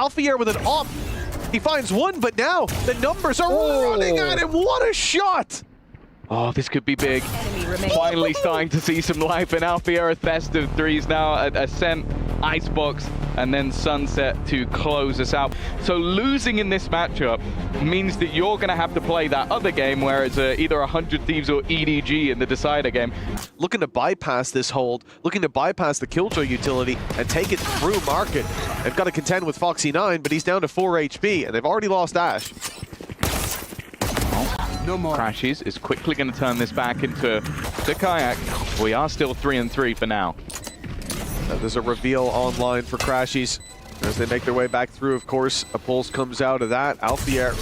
Alfajer with an op. He finds one, but now the numbers are running at him. What a shot! Oh, this could be big. Finally starting to see some life in Alfajer. A best of threes now. Ascent, Icebox, and then Sunset to close us out. So losing in this matchup means that you're going to have to play that other game where it's either 100 Thieves or EDG in the decider game. Looking to bypass this hold, looking to bypass the Killjoy utility and take it through market. They've got to contend with Foxy9, but he's down to 4 HP, and they've already lost Ash. No more. Crashes is quickly going to turn this back into the Kayak. We are still 3-3 for now. There's a reveal online for Crashies as they make their way back through. Of course, a pulse comes out of that. Alfajer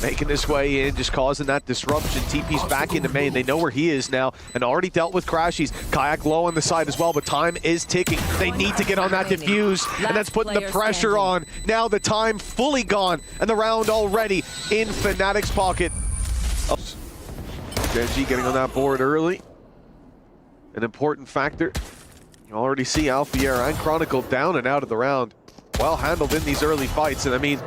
making his way in, just causing that disruption. TP's back into main. They know where he is now and already dealt with Crashies. Kayak low on the side as well, but time is ticking. They need to get on that diffuse, and that's putting the pressure on. Now the time fully gone, and the round already in Fnatic's pocket. Genji getting on that board early. An important factor. You already see Alfajer and Chronicle down and out of the round. Well handled in these early fights, and I mean,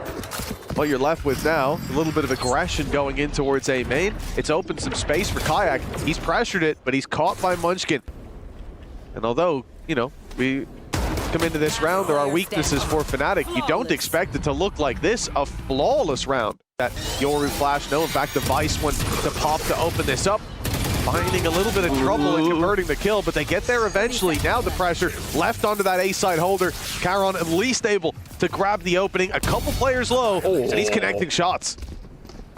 what you're left with now, a little bit of aggression going in towards A main. It's opened some space for Kayak. He's pressured it, but he's caught by Munchkin. And although, you know, we come into this round, there are weaknesses for Fnatic. You don't expect it to look like this, a flawless round. That Yoru flash, no, in fact, the Vice one to pop to open this up. Finding a little bit of trouble in converting the kill, but they get there eventually. Now the pressure left onto that A-side holder. Caron at least able to grab the opening. A couple players low, and he's connecting shots.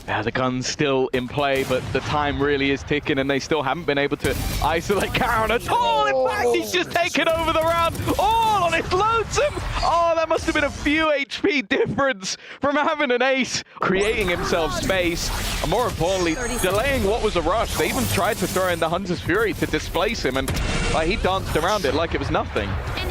Yeah, the gun's still in play, but the time really is ticking, and they still haven't been able to isolate Caron at all. In fact, he's just taken over the round all on his lonesome. Oh, that must have been a few HP difference from having an ace, creating himself space, and more importantly, delaying what was a rush. They even tried to throw in the Hunter's Fury to displace him, and he danced around it like it was nothing.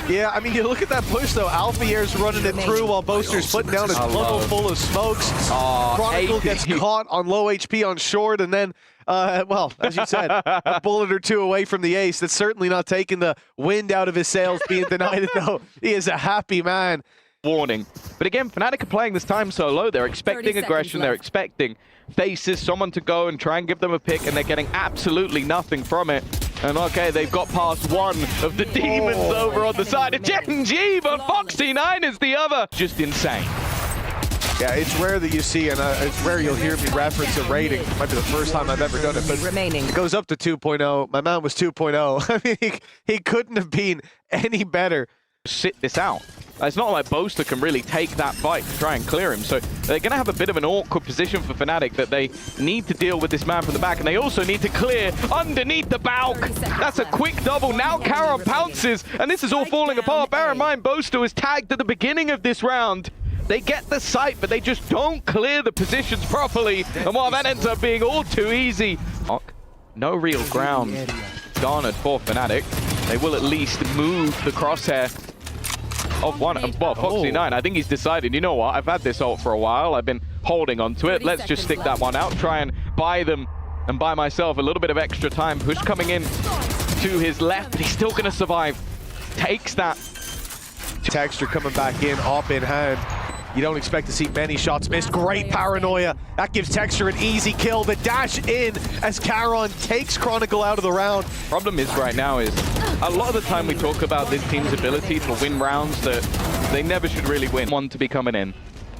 Yeah, I mean, you look at that push, though. Alfajer's running it through while Boaster's putting down his bubble full of smokes. Chronicle gets caught on low HP on short, and then, well, as you said, a bullet or two away from the ace. That's certainly not taking the wind out of his sails being denied it, though. He is a happy man. Warning. But again, Fnatic are playing this time so low. They're expecting aggression. They're expecting faces, someone to go and try and give them a pick, and they're getting absolutely nothing from it. And okay, they've got past one of the demons over on the side of Genji, but Foxy9 is the other. Just insane. Yeah, it's rare that you see, and it's rare you'll hear me reference a rating. It might be the first time I've ever done it, but it goes up to 2.0. My man was 2.0. I mean, he couldn't have been any better. Sit this out. It's not like Boaster can really take that fight to try and clear him, so they're going to have a bit of an awkward position for Fnatic that they need to deal with this man from the back, and they also need to clear underneath the Balk. That's a quick double. Now Caron pounces, and this is all falling apart. Bear in mind, Boaster was tagged at the beginning of this round. They get the site, but they just don't clear the positions properly, and while that ends up being all too easy, no real ground garnered for Fnatic. They will at least move the crosshair of one. Well, Foxy9, I think he's decided, you know what, I've had this ult for a while, I've been holding on to it, let's just stick that one out, try and buy them and buy myself a little bit of extra time. Push coming in to his left, but he's still going to survive. Takes that. Texture coming back in, op in hand. You don't expect to see many shots missed. Great paranoia. That gives Texture an easy kill. The dash in as Caron takes Chronicle out of the round. Problem is right now is a lot of the time we talk about this team's ability to win rounds that they never should really win. One to be coming in.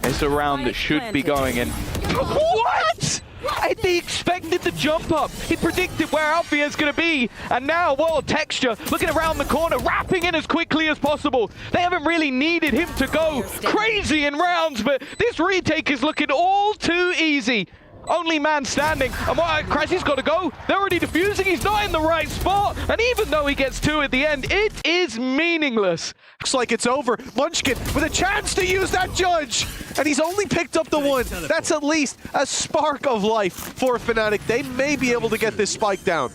It's a round that should be going in. What? They expected the jump up. He predicted where Alfajer's going to be. And now, well, Texture looking around the corner, wrapping in as quickly as possible. They haven't really needed him to go crazy in rounds, but this retake is looking all too easy. Only man standing, and what, Crashy's got to go. They're already defusing, he's not in the right spot, and even though he gets two at the end, it is meaningless. Looks like it's over. Munchkin with a chance to use that judge, and he's only picked up the one. That's at least a spark of life for Fnatic. They may be able to get this spike down.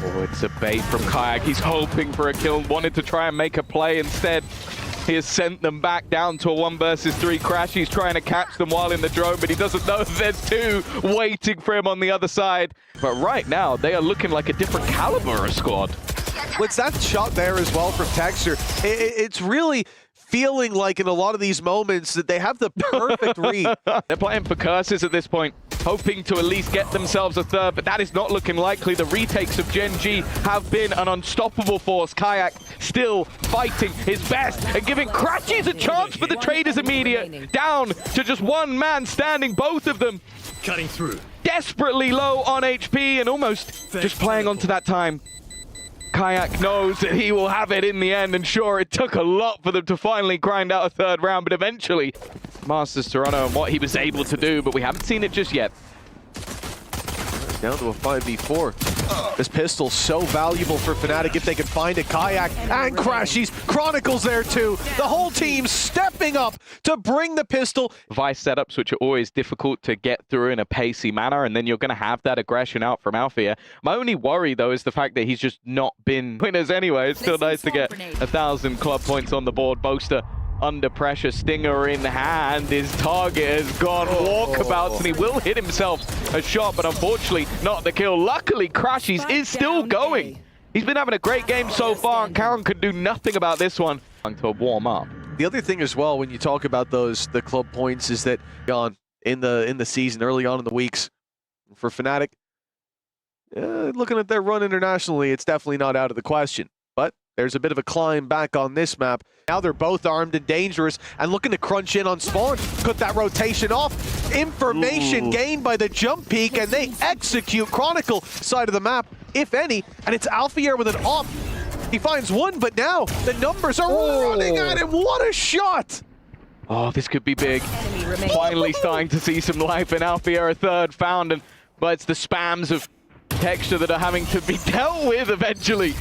Oh, it's a bait from Kayak. He's hoping for a kill, wanted to try and make a play instead. He has sent them back down to a 1 versus 3 crash. He's trying to catch them while in the drone, but he doesn't know if there's two waiting for him on the other side. But right now, they are looking like a different caliber of squad. Well, it's that shot there as well from Texture. It's really feeling like in a lot of these moments that they have the perfect read. They're playing for curses at this point, hoping to at least get themselves a third, but that is not looking likely. The retakes of Gen G have been an unstoppable force. Kayak still fighting his best and giving Crashies a chance, but the trade is immediate. Down to just one man standing, both of them Cutting through. desperately low on HP and almost just playing onto that time. Kayak knows that he will have it in the end, and sure, it took a lot for them to finally grind out a third round, but eventually, Masters Toronto and what he was able to do, but we haven't seen it just yet. Down to a 5v4. This pistol's so valuable for Fnatic if they can find it. Kayak and Crashies. Chronicles there too. The whole team stepping up to bring the pistol. Vice setups, which are always difficult to get through in a pacey manner, and then you're going to have that aggression out from Alfajer. My only worry, though, is the fact that he's just not been winners anyway. It's still nice to get 1,000 club points on the board. Boaster under pressure, Stinger in hand. His target has gone walkabouts, and he will hit himself a shot, but unfortunately not the kill. Luckily, Crashies is still going. He's been having a great game so far, and Karen could do nothing about this one to warm up. The other thing as well, when you talk about the club points, is that in the season, early on in the weeks, for Fnatic, looking at their run internationally, it's definitely not out of the question. But there's a bit of a climb back on this map. Now they're both armed and dangerous and looking to crunch in on spawn. Cut that rotation off. Information gained by the jump peak, and they execute Chronicle side of the map, if any. And it's Alfajer with an op. He finds one, but now the numbers are running at him. What a shot! Oh, this could be big. Finally starting to see some life in Alfajer, a third found, but it's the spams of texture that are having to be dealt with eventually.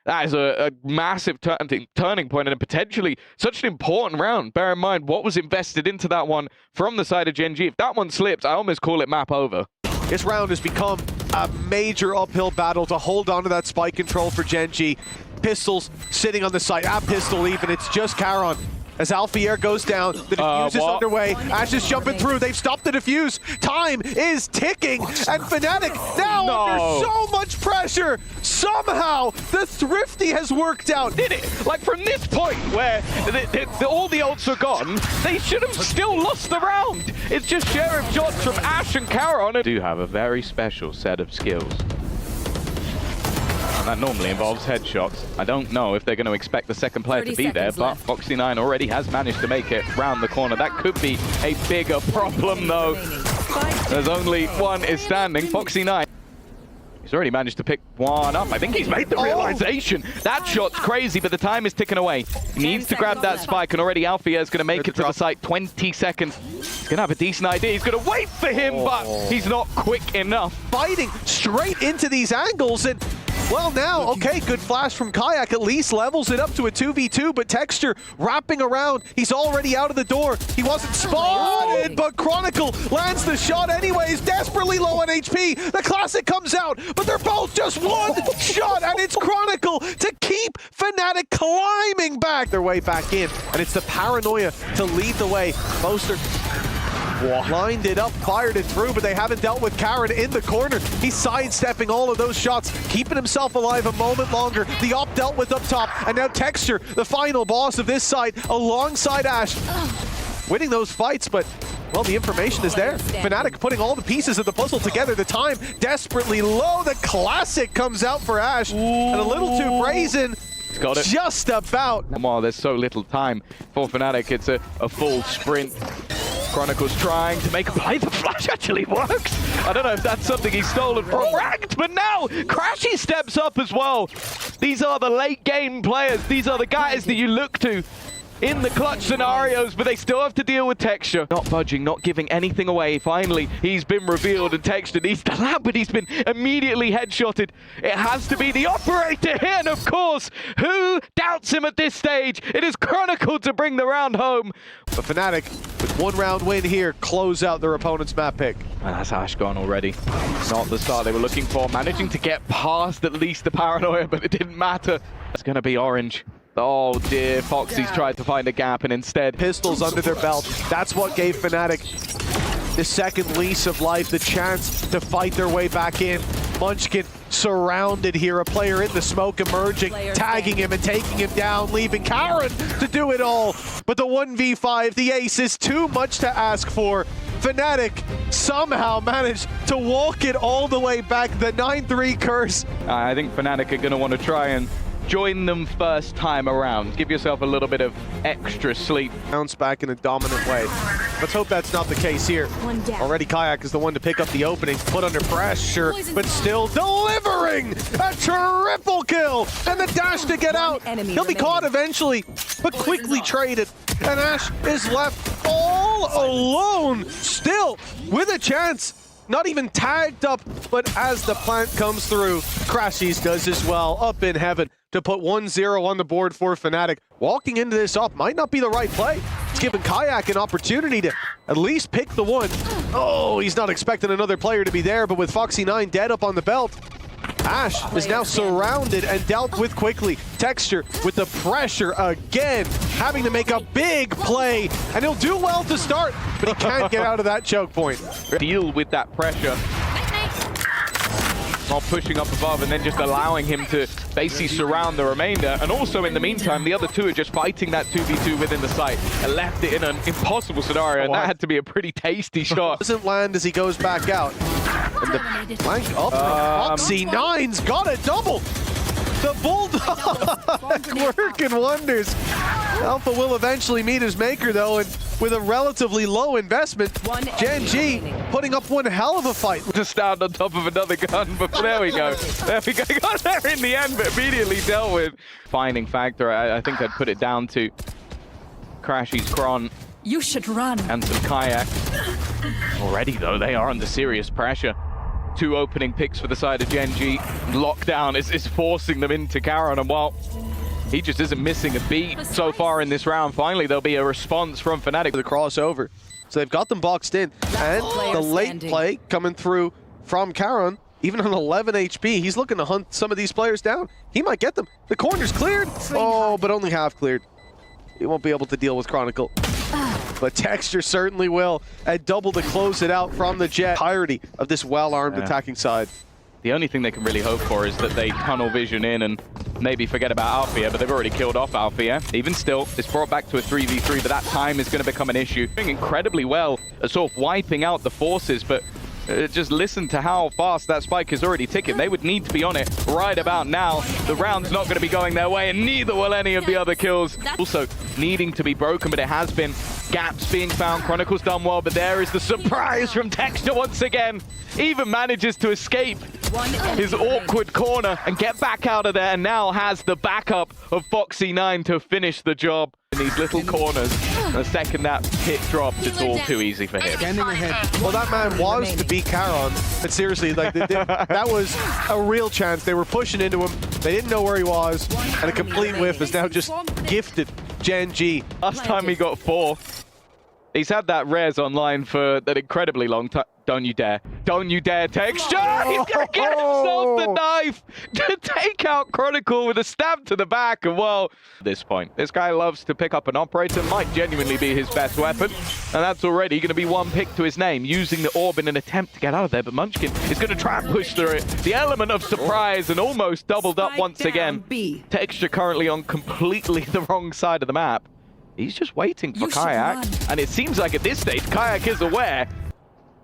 That is a massive turning point and potentially such an important round. Bear in mind what was invested into that one from the side of Gen G. If that one slips, I almost call it map over. This round has become a major uphill battle to hold on to that spike control for Gen G. Pistols sitting on the side. Pistol even. It's just Charon. As Alfajer goes down, the defuse is underway. Ash is jumping through. They've stopped the defuse. Time is ticking. And Fnatic now under so much pressure. Somehow, the Thrifty has worked out. Did it? Like from this point where all the ults are gone, they should have still lost the round. It's just sheriff shots from Ash and Charon. Do have a very special set of skills. That normally involves headshots. I don't know if they're going to expect the second player to be there, but Foxy9 already has managed to make it round the corner. That could be a bigger problem, though. There's only one is standing, Foxy9. He's already managed to pick one up. I think he's made the realization. That shot's crazy, but the time is ticking away. He needs to grab that spike, and already Alfajer is going to make it to the site. 20 seconds. He's going to have a decent idea. He's going to wait for him, but he's not quick enough. Fighting straight into these angles, and well, now, okay, good flash from Kayak, at least levels it up to a 2v2, but Texture wrapping around. He's already out of the door. He wasn't spotted, but Chronicle lands the shot anyways, desperately low on HP. The Classic comes out, but they're both just one shot, and it's Chronicle to keep Fnatic climbing back their way back in, and it's the Paranoia to lead the way. Boaster lined it up, fired it through, but they haven't dealt with Karen in the corner. He's sidestepping all of those shots, keeping himself alive a moment longer. The op dealt with up top, and now Texture, the final boss of this side, alongside Ash. Winning those fights, but, well, the information is there. Fnatic putting all the pieces of the puzzle together. The time desperately low. The Classic comes out for Ash, and a little too brazen. Got it. Just about. While there's so little time for Fnatic, it's a full sprint. Chronicle's trying to make a play. The flash actually works. I don't know if that's something he's stolen from Ranked, but now Crashy steps up as well. These are the late game players. These are the guys that you look to in the clutch scenarios, but they still have to deal with Texture. Not budging, not giving anything away. Finally, he's been revealed, and Texture needs to land, but he's been immediately headshotted. It has to be the operator here, and of course, who doubts him at this stage? It is Chronicle to bring the round home. But Fnatic, with one round win here, close out their opponent's map pick. And that's Ash gone already. Not the start they were looking for. Managing to get past at least the Paranoia, but it didn't matter. It's going to be orange. Oh dear, Foxy's tried to find a gap, and instead pistols under their belt. That's what gave Fnatic the second lease of life, the chance to fight their way back in. Munchkin surrounded here. A player in the smoke emerging, tagging him and taking him down, leaving Karen to do it all. But the 1v5, the ace is too much to ask for. Fnatic somehow managed to walk it all the way back. The 9-3 curse. I think Fnatic are going to want to try and join them first time around. Give yourself a little bit of extra sleep. Bounce back in a dominant way. Let's hope that's not the case here. Already Kayak is the one to pick up the opening, put under pressure, but still delivering a triple kill and the dash to get out. He'll be caught eventually, but quickly traded. And Ash is left all alone, still with a chance. Not even tagged up, but as the plant comes through, Crashies does as well, up in heaven to put 1-0 on the board for Fnatic. Walking into this up might not be the right play. It's giving Kayak an opportunity to at least pick the one. Oh, he's not expecting another player to be there, but with Foxy9 dead up on the belt, Ash is now surrounded and dealt with quickly. Texture with the pressure again, having to make a big play, and he'll do well to start, but he can't get out of that choke point. Deal with that pressure. Not pushing up above and then just allowing him to basically surround the remainder. And also in the meantime, the other two are just fighting that 2v2 within the site and left it in an impossible scenario. And that had to be a pretty tasty shot. Doesn't land as he goes back out. And the flank up from Foxy9's got a double. The Bulldog working wonders. Alpha will eventually meet his maker though, and with a relatively low investment, Gen G putting up one hell of a fight. To stand on top of another gun, but there we go. There we go. Got there in the end, but immediately dealt with. Finding factor, I think I'd put it down to Crashies, Kron. You should run. And some Kayak. Already though, they are under serious pressure. Two opening picks for the side of Gen G. Lockdown is forcing them into Karen, and while he just isn't missing a beat so far in this round, finally there'll be a response from Fnatic. The crossover. So they've got them boxed in, and the late play coming through from Karen, even on 11 HP. He's looking to hunt some of these players down. He might get them. The corner's cleared. Oh, but only half cleared. He won't be able to deal with Chronicle. But Texture certainly will. And double to close it out from the Jet. Entirety of this well-armed attacking side. The only thing they can really hope for is that they tunnel vision in and maybe forget about Alfajer, but they've already killed off Alfajer. Even still, it's brought back to a 3v3, but that time is going to become an issue. Doing incredibly well at sort of wiping out the forces, but just listen to how fast that spike is already ticking. They would need to be on it right about now. The round's not going to be going their way, and neither will any of the other kills. Also needing to be broken, but it has been. Gaps being found. Chronicle's done well, but there is the surprise from Texture once again. Even manages to escape his awkward corner and get back out of there, and now has the backup of Foxy9 to finish the job in these little corners. The second that hit drops, it's all too easy for him. Well, that man was to beat Karen, but seriously, like that was a real chance. They were pushing into him. They didn't know where he was, and a complete whiff is now just gifted Gen G. Last time he got 4. He's had that res online for an incredibly long time. Don't you dare. Don't you dare, Texture! He's gonna get himself the knife to take out Chronicle with a stab to the back. And well, at this point, this guy loves to pick up an operator. Might genuinely be his best weapon. And that's already going to be one pick to his name, using the orb in an attempt to get out of there. But Munchkin is going to try and push through it. The element of surprise and almost doubled up once again. Texture currently on completely the wrong side of the map. He's just waiting for Kayak. And it seems like at this stage, Kayak is aware.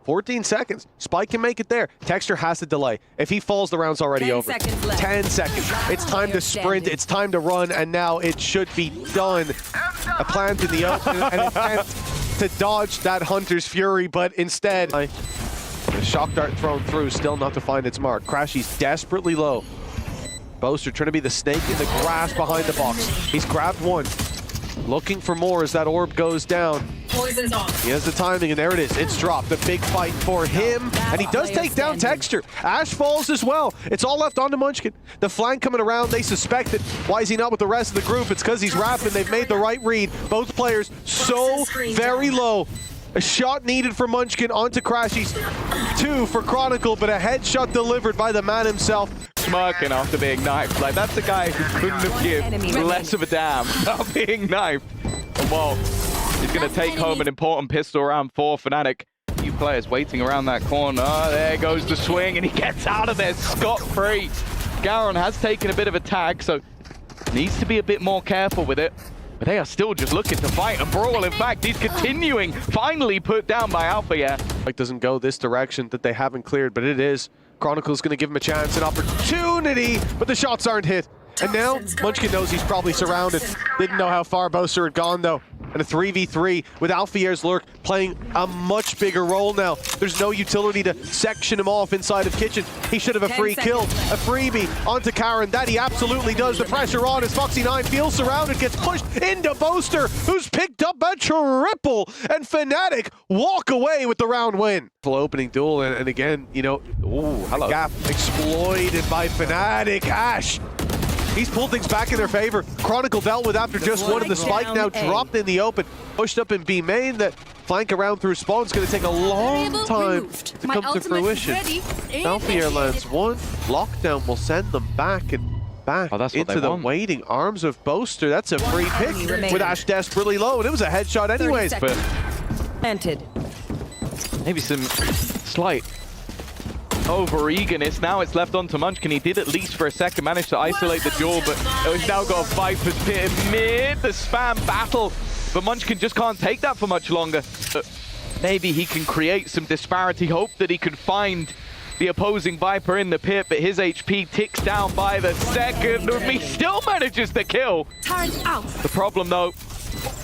14 seconds. Spike can make it there. Texture has to delay. If he falls, the round's already over. 10 seconds. It's time to sprint. It's time to run. And now it should be done. A plant in the open. An attempt to dodge that Hunter's Fury. But instead, the shock dart thrown through. Still not to find its mark. Crashy's desperately low. Boaster trying to be the snake in the grass behind the box. He's grabbed one. Looking for more as that orb goes down. Poison's off. He has the timing, and there it is. It's dropped. A big fight for him, and he does take down Texture. Ash falls as well. It's all left onto Munchkin. The flank coming around, they suspect it. Why is he not with the rest of the group? It's because he's rapping. They've made the right read. Both players so very low. A shot needed for Munchkin onto Crashies. 2 for Chronicle, but a headshot delivered by the man himself. Smirking after being knifed. Like, that's a guy who couldn't have given less of a damn about being knifed. And well, he's going to take home an important pistol round for Fnatic. few players waiting around that corner. There goes the swing, and he gets out of there scot-free. Garon has taken a bit of a tag, so needs to be a bit more careful with it. But they are still just looking to fight and brawl. In fact, he's continuing, finally put down by Alfajer. Like doesn't go this direction that they haven't cleared, but it is. Chronicle's going to give him a chance, an opportunity, but the shots aren't hit. And now, Munchkin knows he's probably surrounded. Didn't know how far Boaster had gone, though. And a 3v3 with Alfajer's lurk playing a much bigger role now. There's no utility to section him off inside of Kitchen. He should have a free kill, a freebie onto Karen. That he absolutely does. The pressure on as Foxy9 feels surrounded, gets pushed into Boaster, who's picked up a triple. And Fnatic walk away with the round win. Full opening duel, and again, you know, hello. Gap exploited by Fnatic. Ash. He's pulled things back in their favor. Chronicle dealt with after just one, of the spike now dropped in the open. Pushed up in B main, that flank around through spawn is going to take a long time to come to fruition. Alfajer lands one. Lockdown will send them back and back into the waiting arms of Boaster. That's a free pick with Ash desperately low, and it was a headshot anyways. But planted. Maybe some slight over-eagerness. Now it's left on to Munchkin. He did at least for a second manage to isolate the jaw, but he's now got a Viper's Pit in mid. The spam battle, but Munchkin just can't take that for much longer. But maybe he can create some disparity. Hope that he could find the opposing Viper in the pit, but his HP ticks down by the second. He still manages to kill. The problem, though,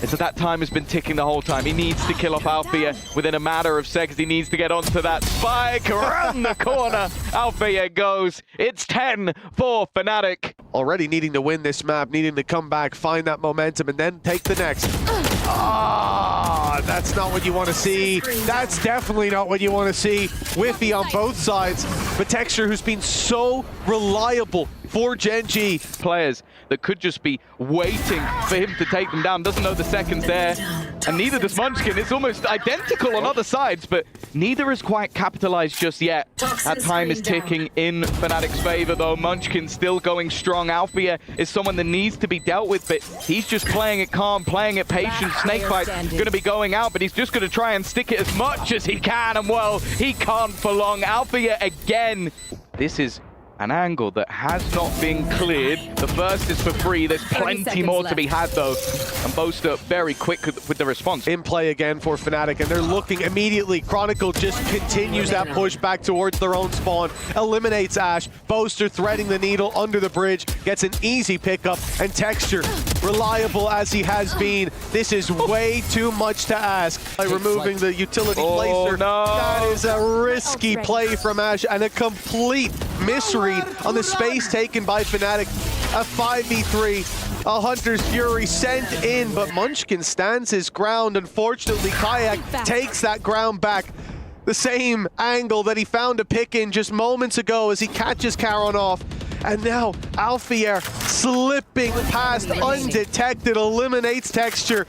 is that time has been ticking the whole time. He needs to kill off Alfajer within a matter of seconds. He needs to get onto that spike around the corner. Alfajer goes. It's 10 for Fnatic. Already needing to win this map, needing to come back, find that momentum, and then take the next. That's not what you want to see. That's definitely not what you want to see. Whiffy on both sides. But Texture, who's been so reliable for Gen G. Players that could just be waiting for him to take them down. Doesn't know the seconds there. And neither does Munchkin. It's almost identical on other sides, but neither is quite capitalized just yet. That time is ticking in Fnatic's favor, though. Munchkin still going strong. Alfajer is someone that needs to be dealt with, but he's just playing it calm, playing it patient. Snakebite's going to be going out, but he's just going to try and stick it as much as he can, and well, he can't for long. Alfajer again. This is an angle that has not been cleared. The first is for free. There's plenty more to be had, though. And Boaster very quick with the response. In play again for Fnatic, and they're looking immediately. Chronicle just continues that push back towards their own spawn. Eliminates Ash. Boaster threading the needle under the bridge. Gets an easy pickup. And Texture, reliable as he has been. This is way too much to ask. By removing the utility placer. No. That is a risky play from Ash and a complete misread on the space taken by Fnatic. A 5v3, a Hunter's Fury sent in, but Munchkin stands his ground. Unfortunately, Kayak takes that ground back. The same angle that he found a pick in just moments ago as he catches Karon off. And now Alfajer slipping past undetected, eliminates Texture.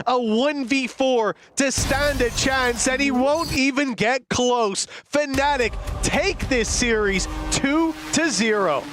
A 1v4 to stand a chance, and he won't even get close. Fnatic take this series 2-0.